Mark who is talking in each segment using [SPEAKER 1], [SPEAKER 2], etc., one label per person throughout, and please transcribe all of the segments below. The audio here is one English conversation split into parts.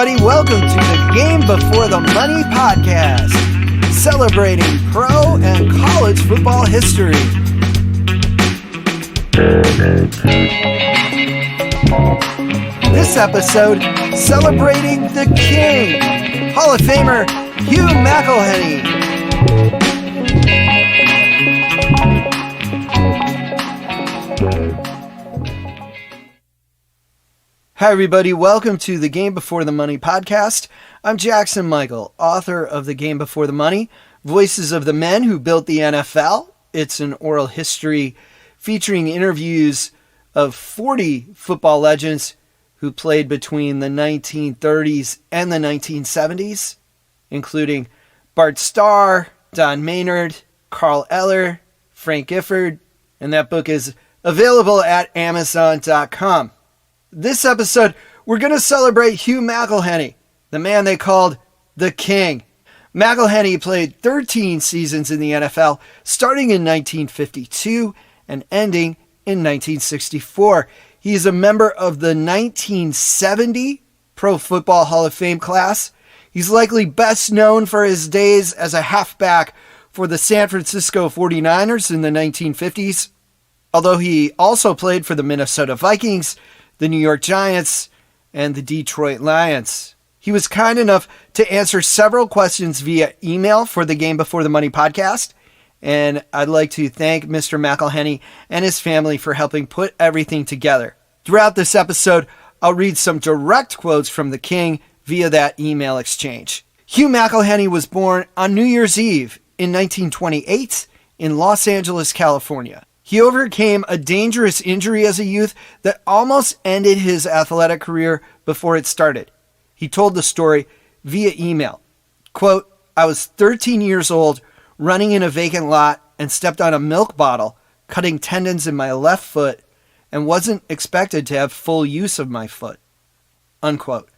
[SPEAKER 1] everybody. Welcome to the Game Before the Money podcast, celebrating pro and college football history. This episode, celebrating the King, Hall of Famer Hugh McElhenny. Hi, everybody. Welcome to the Game Before the Money podcast. I'm Jackson Michael, author of The Game Before the Money, Voices of the Men Who Built the NFL. It's an oral history featuring interviews of 40 football legends who played between the 1930s and the 1970s, including Bart Starr, Don Maynard, Carl Eller, Frank Gifford, and that book is available at Amazon.com. This episode, we're going to celebrate Hugh McElhenny, the man they called the King. McElhenny played 13 seasons in the NFL, starting in 1952 and ending in 1964. He is a member of the 1970 Pro Football Hall of Fame class. He's likely best known for his days as a halfback for the San Francisco 49ers in the 1950s, although he also played for the Minnesota Vikings, the New York Giants, and the Detroit Lions. He was kind enough to answer several questions via email for the Game Before the Money podcast, and I'd like to thank Mr. McElhenny and his family for helping put everything together. Throughout this episode, I'll read some direct quotes from the King via that email exchange. Hugh McElhenny was born on New Year's Eve in 1928 in Los Angeles, California. He overcame a dangerous injury as a youth that almost ended his athletic career before it started. He told the story via email. Quote, "I was 13 years old, running in a vacant lot and stepped on a milk bottle, cutting tendons in my left foot, and wasn't expected to have full use of my foot." Unquote.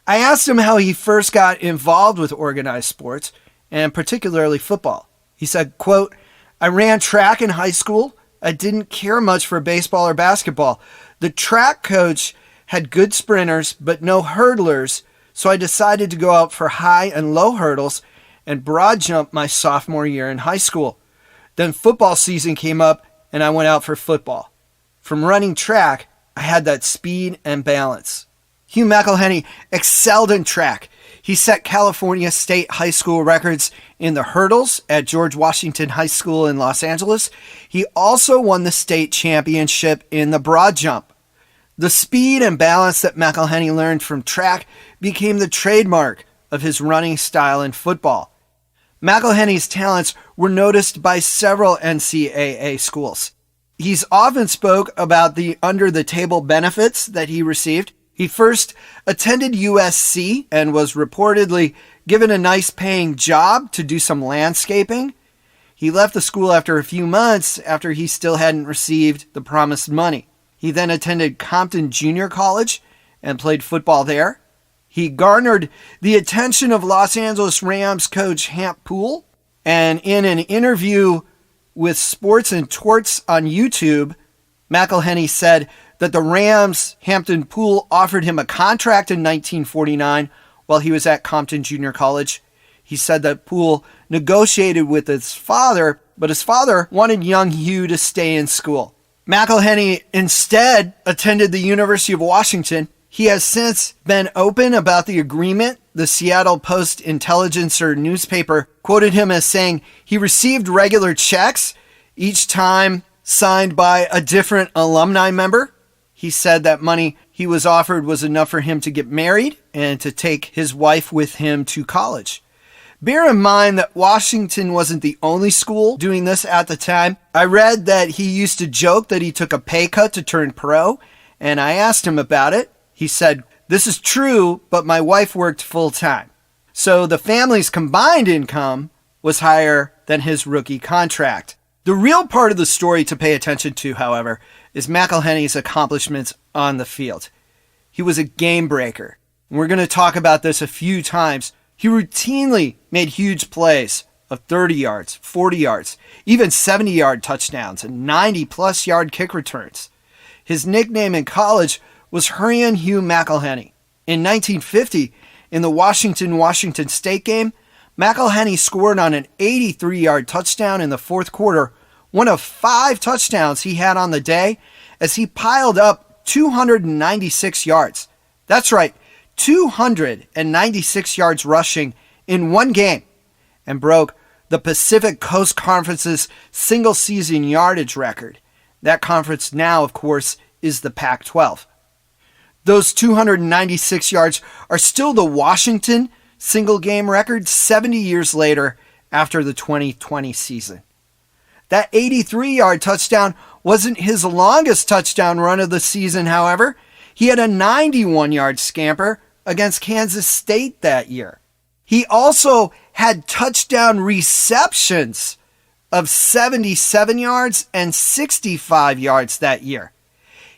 [SPEAKER 1] I asked him how he first got involved with organized sports, and particularly football. He said, quote, "I ran track in high school. I didn't care much for baseball or basketball. The track coach had good sprinters, but no hurdlers, so I decided to go out for high and low hurdles and broad jump my sophomore year in high school. Then football season came up, and I went out for football. From running track, I had that speed and balance." Hugh McElhenny excelled in track. He set California state high school records in the hurdles at George Washington High School in Los Angeles. He also won the state championship in the broad jump. The speed and balance that McElhenny learned from track became the trademark of his running style in football. McElhenny's talents were noticed by several NCAA schools. He's often spoke about the under-the-table benefits that he received. He first attended USC and was reportedly given a nice paying job to do some landscaping. He left the school after a few months after he still hadn't received the promised money. He then attended Compton Junior College and played football there. He garnered the attention of Los Angeles Rams coach Hamp Poole, and in an interview with Sports and Torts on YouTube, McElhenny said that the Rams' Hampton Poole offered him a contract in 1949 while he was at Compton Junior College. He said that Poole negotiated with his father, but his father wanted young Hugh to stay in school. McElhenny instead attended the University of Washington. He has since been open about the agreement. The Seattle Post-Intelligencer newspaper quoted him as saying he received regular checks, each time signed by a different alumni member. He said that money he was offered was enough for him to get married and to take his wife with him to college. Bear in mind that Washington wasn't the only school doing this at the time. I read that he used to joke that he took a pay cut to turn pro, and I asked him about it. He said, "This is true, but my wife worked full time." So the family's combined income was higher than his rookie contract. The real part of the story to pay attention to, however, is McElhenny's accomplishments on the field. He was a game breaker. We're going to talk about this a few times. He routinely made huge plays of 30 yards, 40 yards, even 70-yard touchdowns and 90-plus yard kick returns. His nickname in college was Hurryin' Hugh McElhenny. In 1950, in the Washington State game, McElhenny scored on an 83-yard touchdown in the fourth quarter, one of 5 touchdowns he had on the day, as he piled up 296 yards. That's right, 296 yards rushing in one game, and broke the Pacific Coast Conference's single-season yardage record. That conference now, of course, is the Pac-12. Those 296 yards are still the Washington single-game record 70 years later after the 2020 season. That 83-yard touchdown wasn't his longest touchdown run of the season, however. He had a 91-yard scamper against Kansas State that year. He also had touchdown receptions of 77 yards and 65 yards that year.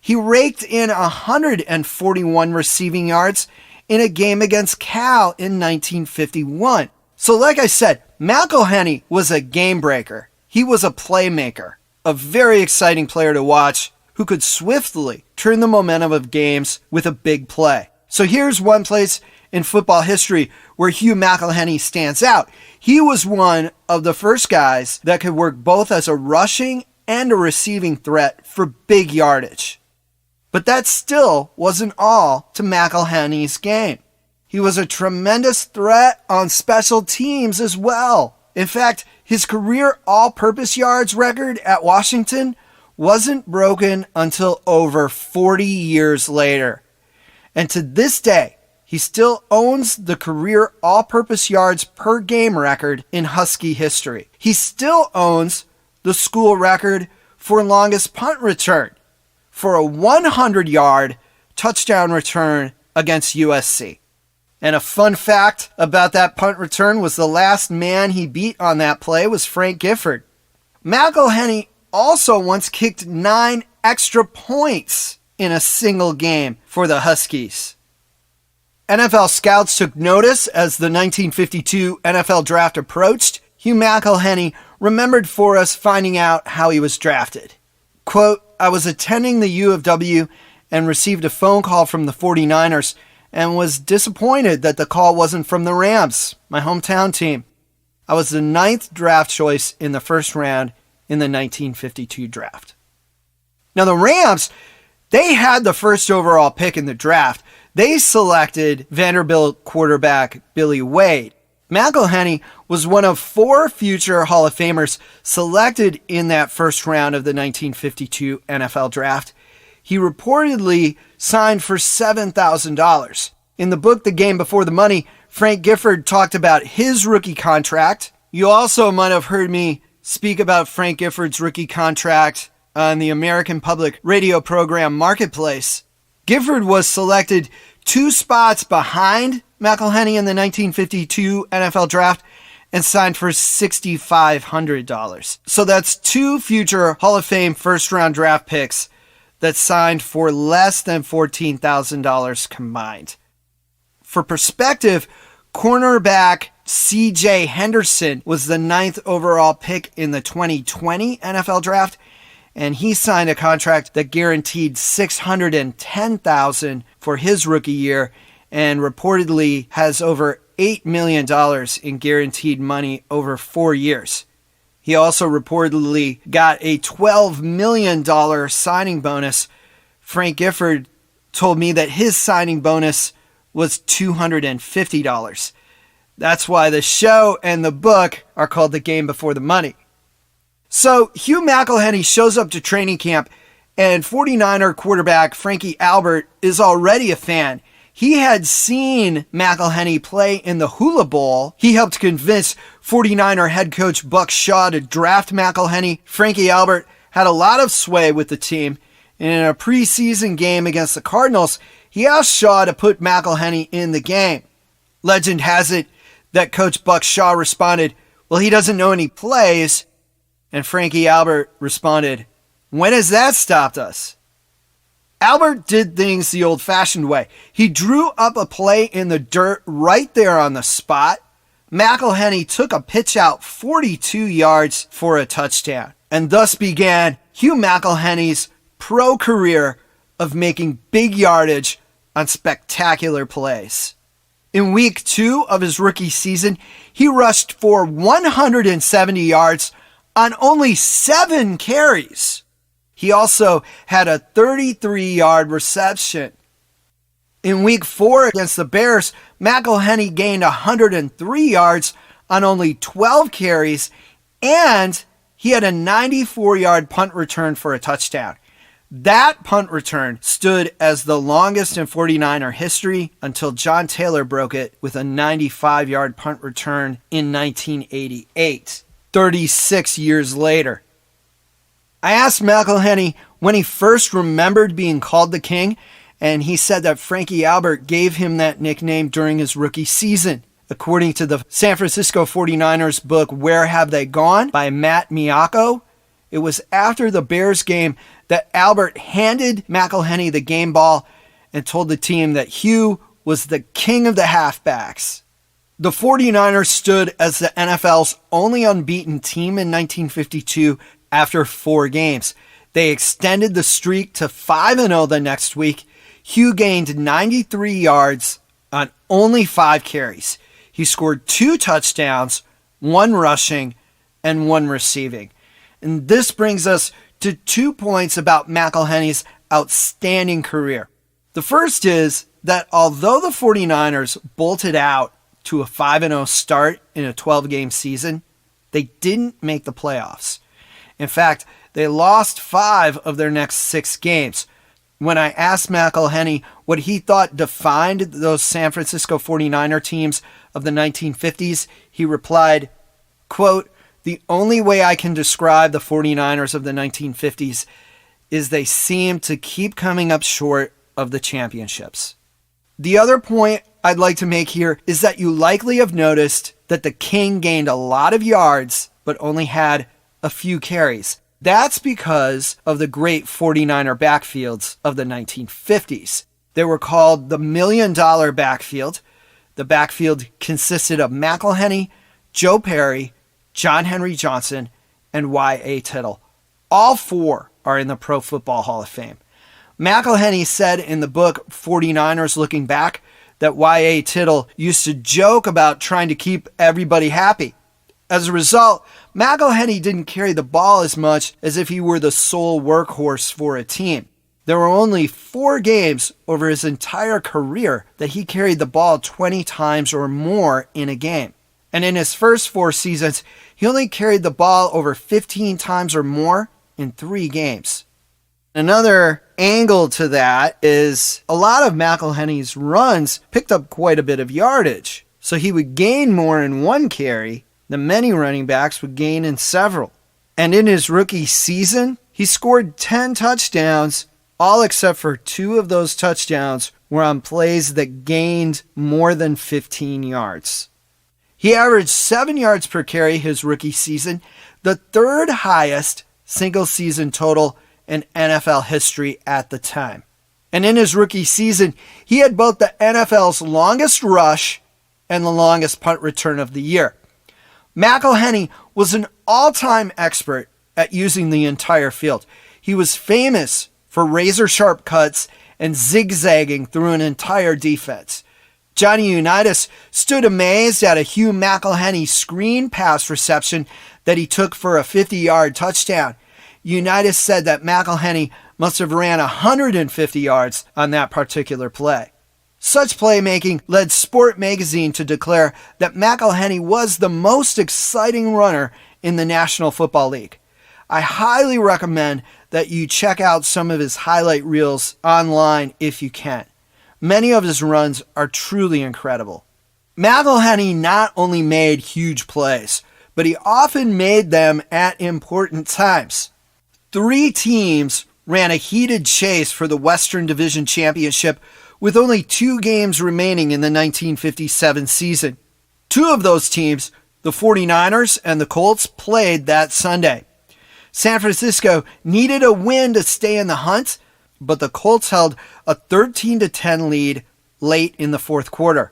[SPEAKER 1] He raked in 141 receiving yards in a game against Cal in 1951. So like I said, McElhenny was a game breaker. He was a playmaker, a very exciting player to watch who could swiftly turn the momentum of games with a big play. So here's one place in football history where Hugh McElhenny stands out. He was one of the first guys that could work both as a rushing and a receiving threat for big yardage. But that still wasn't all to McElhenny's game. He was a tremendous threat on special teams as well. In fact, his career all-purpose yards record at Washington wasn't broken until over 40 years later. And to this day, he still owns the career all-purpose yards per game record in Husky history. He still owns the school record for longest punt return for a 100-yard touchdown return against USC. And a fun fact about that punt return was the last man he beat on that play was Frank Gifford. McElhenny also once kicked 9 extra points in a single game for the Huskies. NFL scouts took notice as the 1952 NFL draft approached. Hugh McElhenny remembered for us finding out how he was drafted. Quote, I was attending the U of W and received a phone call from the 49ers and was disappointed that the call wasn't from the Rams, my hometown team. I was the 9th draft choice in the first round in the 1952 draft. Now the Rams, they had the first overall pick in the draft. They selected Vanderbilt quarterback Billy Wade. McElhenny was one of 4 future Hall of Famers selected in that first round of the 1952 NFL draft. He reportedly signed for $7,000. In the book, The Game Before the Money, Frank Gifford talked about his rookie contract. You also might have heard me speak about Frank Gifford's rookie contract on the American Public Radio program Marketplace. Gifford was selected 2 spots behind McElhenny in the 1952 NFL draft and signed for $6,500. So that's 2 future Hall of Fame first-round draft picks that signed for less than $14,000 combined. For perspective, cornerback C.J. Henderson was the 9th overall pick in the 2020 NFL draft, and he signed a contract that guaranteed $610,000 for his rookie year and reportedly has over $8 million in guaranteed money over 4 years. He also reportedly got a $12 million signing bonus. Frank Gifford told me that his signing bonus was $250. That's why the show and the book are called The Game Before the Money. So Hugh McElhenny shows up to training camp, and 49er quarterback Frankie Albert is already a fan. He had seen McElhenny play in the Hula Bowl. He helped convince 49er head coach Buck Shaw to draft McElhenny. Frankie Albert had a lot of sway with the team. And in a preseason game against the Cardinals, he asked Shaw to put McElhenny in the game. Legend has it that Coach Buck Shaw responded, well, he doesn't know any plays. And Frankie Albert responded, when has that stopped us? Albert did things the old-fashioned way. He drew up a play in the dirt right there on the spot. McElhenny took a pitch out 42 yards for a touchdown. And thus began Hugh McElhenny's pro career of making big yardage on spectacular plays. In week 2 of his rookie season, he rushed for 170 yards on only 7 carries. He also had a 33-yard reception. In week 4 against the Bears, McElhenny gained 103 yards on only 12 carries, and he had a 94-yard punt return for a touchdown. That punt return stood as the longest in 49er history until John Taylor broke it with a 95-yard punt return in 1988, 36 years later. I asked McElhenny when he first remembered being called the King, and he said that Frankie Albert gave him that nickname during his rookie season. According to the San Francisco 49ers book, Where Have They Gone? By Matt Miyako, it was after the Bears game that Albert handed McElhenny the game ball and told the team that Hugh was the king of the halfbacks. The 49ers stood as the NFL's only unbeaten team in 1952 after 4 games. They extended the streak to 5-0 the next week. Hugh gained 93 yards on only 5 carries. He scored 2 touchdowns, 1 rushing, and 1 receiving. And this brings us to 2 points about McElhenny's outstanding career. The first is that although the 49ers bolted out to a 5-0 start in a 12-game season, they didn't make the playoffs. In fact, they lost 5 of their next 6 games. When I asked McElhenny what he thought defined those San Francisco 49er teams of the 1950s, he replied, quote, "The only way I can describe the 49ers of the 1950s is they seem to keep coming up short of the championships." The other point I'd like to make here is that you likely have noticed that the King gained a lot of yards but only had a few carries. That's because of the great 49er backfields of the 1950s. They were called the $1 Million backfield. The backfield consisted of McElhenny, Joe Perry, John Henry Johnson, and Y.A. Tittle. All 4 are in the Pro Football Hall of Fame. McElhenny said in the book 49ers Looking Back that Y.A. Tittle used to joke about trying to keep everybody happy. As a result, McElhenny didn't carry the ball as much as if he were the sole workhorse for a team. There were only 4 games over his entire career that he carried the ball 20 times or more in a game. And in his first 4 seasons, he only carried the ball over 15 times or more in 3 games. Another angle to that is a lot of McElhenny's runs picked up quite a bit of yardage. So he would gain more in 1 carry than many running backs would gain in several. And in his rookie season, he scored 10 touchdowns, all except for 2 of those touchdowns were on plays that gained more than 15 yards. He averaged 7 yards per carry his rookie season, the 3rd highest single season total in NFL history at the time. And in his rookie season, he had both the NFL's longest rush and the longest punt return of the year. McElhenny was an all-time expert at using the entire field. He was famous for razor-sharp cuts and zigzagging through an entire defense. Johnny Unitas stood amazed at a Hugh McElhenny screen pass reception that he took for a 50-yard touchdown. Unitas said that McElhenny must have ran 150 yards on that particular play. Such playmaking led Sport Magazine to declare that McElhenny was the most exciting runner in the National Football League. I highly recommend that you check out some of his highlight reels online if you can. Many of his runs are truly incredible. McElhenny not only made huge plays, but he often made them at important times. 3 teams ran a heated chase for the Western Division Championship with only 2 games remaining in the 1957 season. 2 of those teams, the 49ers and the Colts, played that Sunday. San Francisco needed a win to stay in the hunt, but the Colts held a 13-10 lead late in the 4th quarter.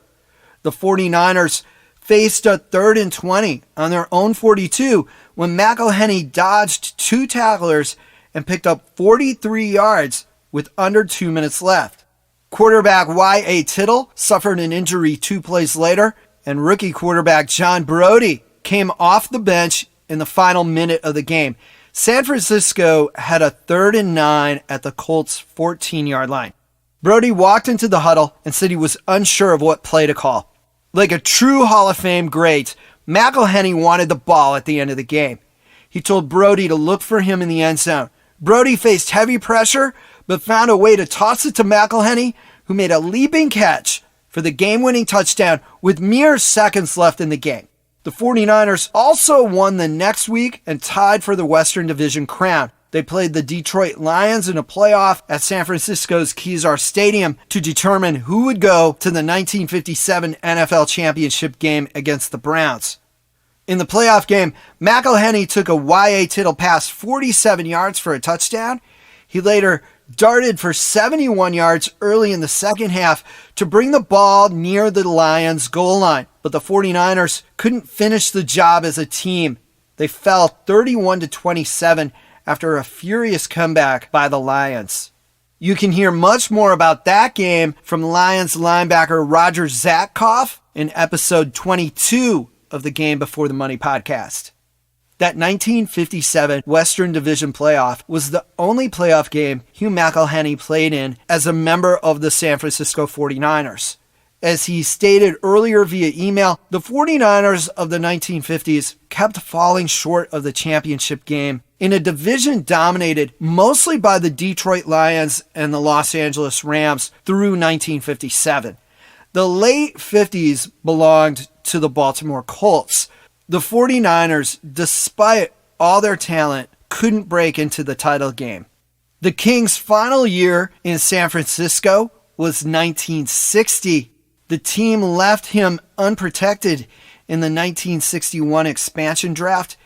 [SPEAKER 1] The 49ers faced a 3rd and 20 on their own 42 when McElhenny dodged 2 tacklers and picked up 43 yards with under 2 minutes left. Quarterback Y.A. Tittle suffered an injury 2 plays later, and rookie quarterback John Brodie came off the bench in the final minute of the game. San Francisco had a 3rd and 9 at the Colts' 14-yard line. Brodie walked into the huddle and said he was unsure of what play to call. Like a true Hall of Fame great, McElhenny wanted the ball at the end of the game. He told Brodie to look for him in the end zone. Brodie faced heavy pressure, but found a way to toss it to McElhenny, who made a leaping catch for the game-winning touchdown with mere seconds left in the game. The 49ers also won the next week and tied for the Western Division crown. They played the Detroit Lions in a playoff at San Francisco's Kezar Stadium to determine who would go to the 1957 NFL Championship game against the Browns. In the playoff game, McElhenny took a Y.A. Tittle pass 47 yards for a touchdown. He later darted for 71 yards early in the second half to bring the ball near the Lions' goal line, but the 49ers couldn't finish the job as a team. They fell 31-27 after a furious comeback by the Lions. You can hear much more about that game from Lions linebacker Roger Zatkoff in episode 22 of the Game Before the Money podcast. That 1957 Western Division playoff was the only playoff game Hugh McElhenny played in as a member of the San Francisco 49ers. As he stated earlier via email, the 49ers of the 1950s kept falling short of the championship game in a division dominated mostly by the Detroit Lions and the Los Angeles Rams through 1957. The late 50s belonged to the Baltimore Colts. The 49ers, despite all their talent, couldn't break into the title game. The Kings' final year in San Francisco was 1960. The team left him unprotected in the 1961 expansion draft,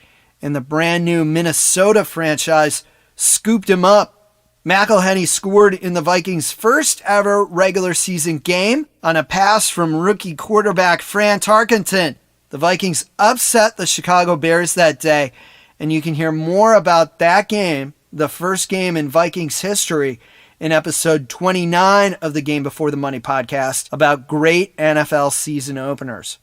[SPEAKER 1] and the brand new Minnesota franchise scooped him up. McElhenny scored in the Vikings' first ever regular season game on a pass from rookie quarterback Fran Tarkenton. The Vikings upset the Chicago Bears that day, and you can hear more about that game, the first game in Vikings history, in episode 29 of the Game Before the Money podcast about great NFL season openers.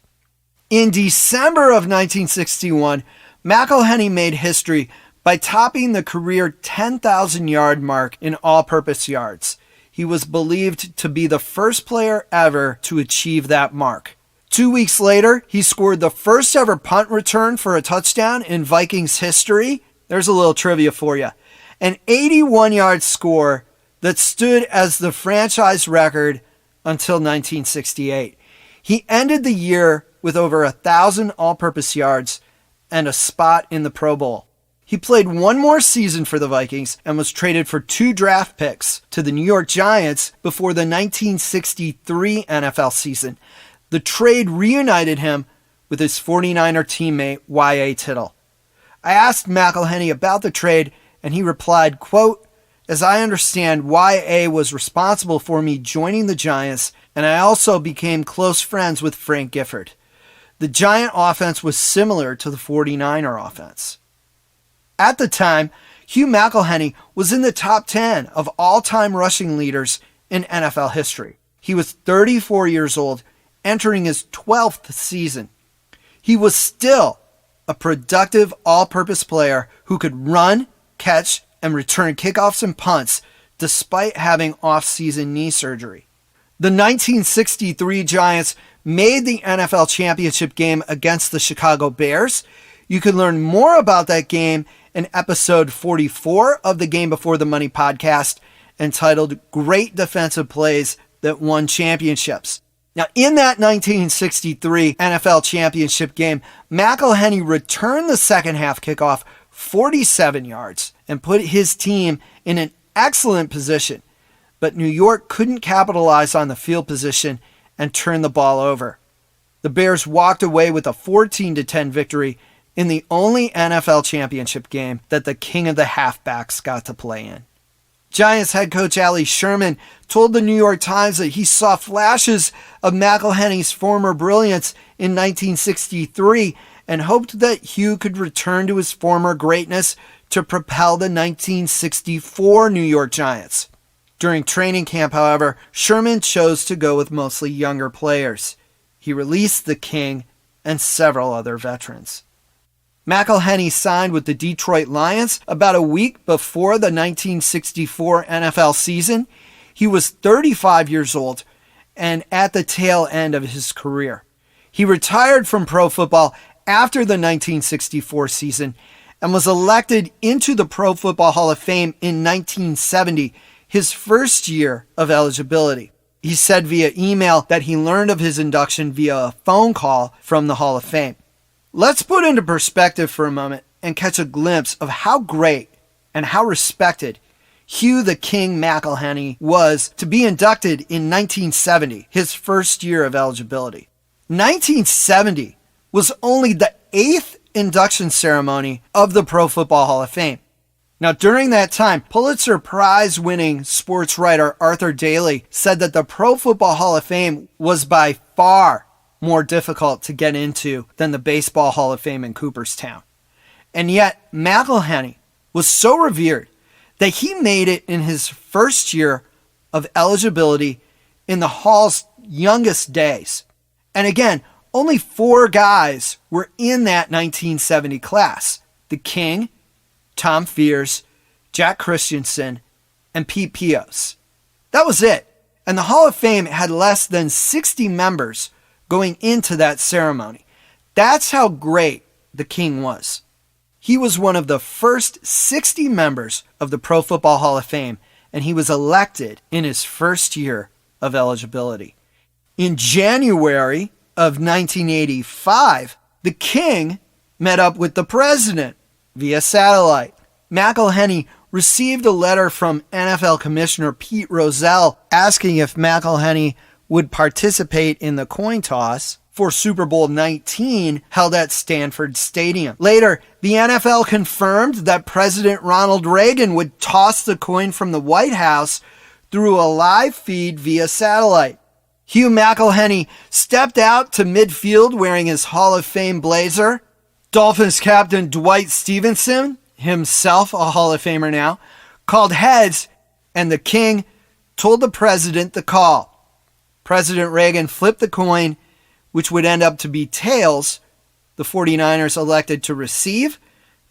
[SPEAKER 1] In December of 1961, McElhenny made history by topping the career 10,000-yard mark in all-purpose yards. He was believed to be the first player ever to achieve that mark. 2 weeks later, he scored the first ever punt return for a touchdown in Vikings history. There's a little trivia for you. An 81-yard score that stood as the franchise record until 1968. He ended the year with over 1,000 all-purpose yards and a spot in the Pro Bowl. He played one more season for the Vikings and was traded for 2 draft picks to the New York Giants before the 1963 NFL season. The trade reunited him with his 49er teammate Y.A. Tittle. I asked McElhenny about the trade, and he replied, quote, "As I understand, Y.A. was responsible for me joining the Giants, and I also became close friends with Frank Gifford. The Giant offense was similar to the 49er offense." At the time, Hugh McElhenny was in the top 10 of all-time rushing leaders in NFL history. He was 34 years old, entering his 12th season. He was still a productive all-purpose player who could run, catch, and return kickoffs and punts despite having off-season knee surgery. The 1963 Giants made the NFL championship game against the Chicago Bears. You can learn more about that game in episode 44 of the Game Before the Money podcast, entitled Great Defensive Plays That Won Championships. Now, in that 1963 NFL championship game, McElhenny returned the second half kickoff 47 yards and put his team in an excellent position. But New York couldn't capitalize on the field position and turn the ball over. The Bears walked away with a 14-10 victory in the only NFL championship game that the king of the halfbacks got to play in. Giants head coach Ali Sherman told the New York Times that he saw flashes of McElhenny's former brilliance in 1963 and hoped that Hugh could return to his former greatness to propel the 1964 New York Giants. During training camp, however, Sherman chose to go with mostly younger players. He released the King and several other veterans. McElhenny signed with the Detroit Lions about a week before the 1964 NFL season. He was 35 years old and at the tail end of his career. He retired from pro football after the 1964 season and was elected into the Pro Football Hall of Fame in 1970, his first year of eligibility. He said via email that he learned of his induction via a phone call from the Hall of Fame. Let's put into perspective for a moment and catch a glimpse of how great and how respected Hugh the King McElhenny was to be inducted in 1970, his first year of eligibility. 1970 was only the 8th induction ceremony of the Pro Football Hall of Fame. Now, during that time, Pulitzer Prize-winning sports writer Arthur Daly said that the Pro Football Hall of Fame was by far more difficult to get into than the Baseball Hall of Fame in Cooperstown. And yet, McElhenny was so revered that he made it in his first year of eligibility in the Hall's youngest days. And again, only 4 guys were in that 1970 class: the King, Tom Fears, Jack Christensen, and Pete Pios. That was it. And the Hall of Fame had less than 60 members going into that ceremony. That's how great the King was. He was one of the first 60 members of the Pro Football Hall of Fame, and he was elected in his first year of eligibility. In January of 1985, the King met up with the president via satellite. McElhenny received a letter from NFL Commissioner Pete Rozelle asking if McElhenny would participate in the coin toss for Super Bowl 19 held at Stanford Stadium. Later, the NFL confirmed that President Ronald Reagan would toss the coin from the White House through a live feed via satellite. Hugh McElhenny stepped out to midfield wearing his Hall of Fame blazer. Dolphins captain Dwight Stevenson, himself a Hall of Famer now, called heads, and the King told the president the call. President Reagan flipped the coin, which would end up to be tails. The 49ers elected to receive,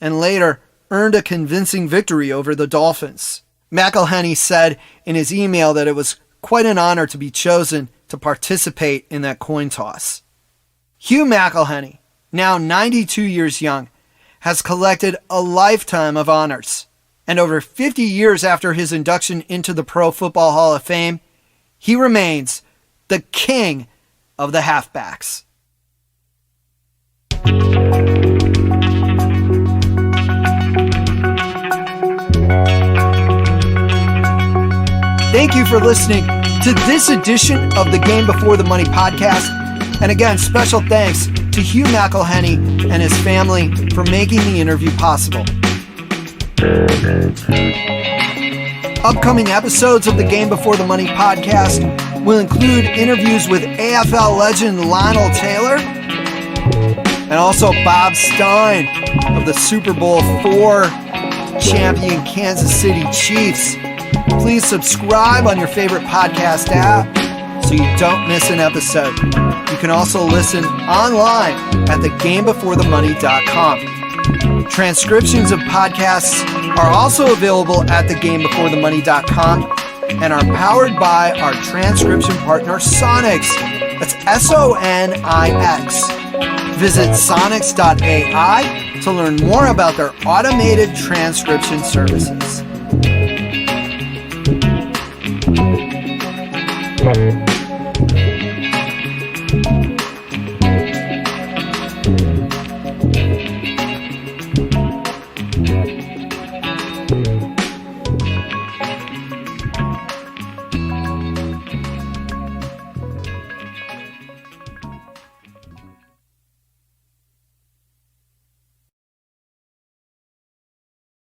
[SPEAKER 1] and later earned a convincing victory over the Dolphins. McElhenny said in his email that it was quite an honor to be chosen to participate in that coin toss. Hugh McElhenny, now 92 years young, has collected a lifetime of honors. And over 50 years after his induction into the Pro Football Hall of Fame, he remains the king of the halfbacks. Thank you for listening to this edition of the Game Before the Money podcast. And again, special thanks to Hugh McElhenny and his family for making the interview possible. Upcoming episodes of the Game Before the Money podcast will include interviews with AFL legend Lionel Taylor and also Bob Stein of the Super Bowl IV champion Kansas City Chiefs. Please subscribe on your favorite podcast app so you don't miss an episode. You can also listen online at thegamebeforethemoney.com. Transcriptions of podcasts are also available at thegamebeforethemoney.com and are powered by our transcription partner Sonix. That's Sonix. Visit sonix.ai to learn more about their automated transcription services.